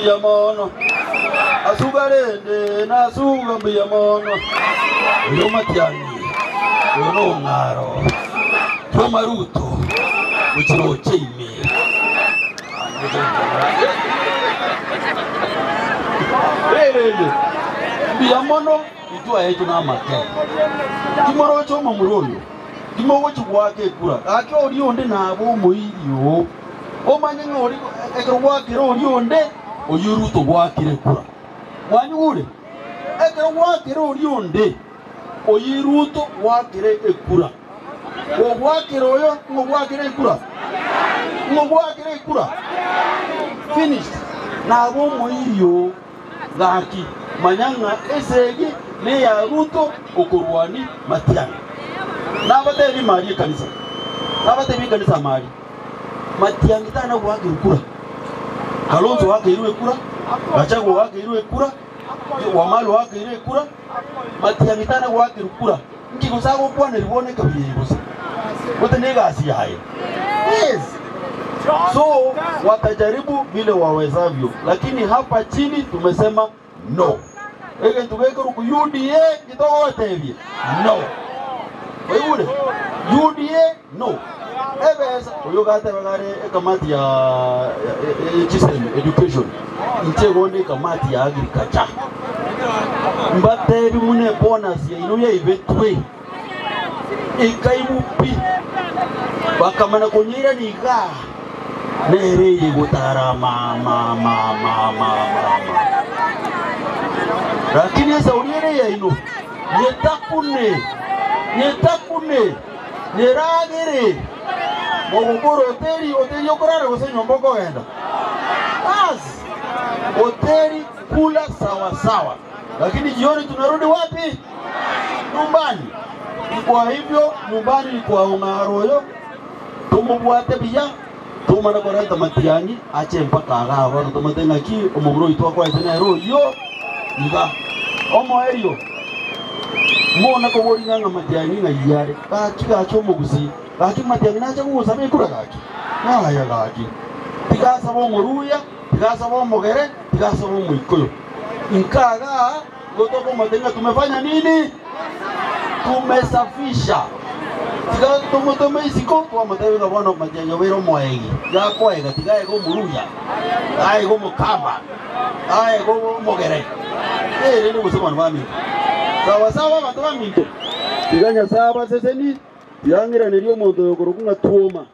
Yamono asugarende na suga biyamono yo matiani yo no ngaro tomaruto uchiro cheime biyamono itwa yetu na make kimoro choma muroyo kimogo chwake kura akyo ori onde na abo moirio o manyenga ori ekro wake ori onde oyuruto gwakire kura wanyure ekero gwakire ori onde oyiruto gwakire ekura ogwakire oyo ngogwakire ekura finished na abo moirio gaki manyanga esegi ne ya ruto okorwani matiani nabatebi mari kanisa mari matiani tana gwakire kura Kalonzo wake irue kura, Gachagua wake irue kura, Wamalo wake irue kura, Matiang'itana wake kura. Nkikusago bwana libone kabili gusa. Wote nega asiyaye. Yes. So watajaribu vile wawezavyo, lakini hapa chini tumesema no. Ege tugeke ruku UDA kitowote hivi. No. Wewe UDA no. Ebeza oyogata bagare kamati ya education ntegonde kamati ya agriculture mbate bimune bonus ya ino ya ibetwe ikaibupi bakamana konyira niga nereye gutara mama lakini esa uriere ya ino yetakune neragere Mogogoro hoteli yokorare gose nyomboko genda. Bas. Hoteli kula sawa. Lakini jioni tunarudi wapi? Nyumbani. Kwa hivyo nyumbani ni kwa Ongaroyo. Tumubwate biya. Tumana kwa rata Matiang'i ache mpaka agaba tumatenga ki omugro itwa kwa itena royo. Niga. Omo erio. Mona ko bori nganga Matiang'i ngayare. Ka kika chomo gusi. Gaki Matiang'i nacha kusabe kura gaki. Naya gaki. Tigasa bo muruya, tigasa bo mogere, tigasa bo muikoyo. Inkaga goto kwa Matenga tumefanya nini? Tumesafisha. Tigasa tumeisiko kwa Matenga bwana Matiang'i wero moegi. Ya kwega tigaye go muruya. Ai go mukamba. Ai go mogere. Ndio kusema nani? Sawa bantu baminto. Tiganya saba seseni yangira neriyo mondo yokorokunga tuoma.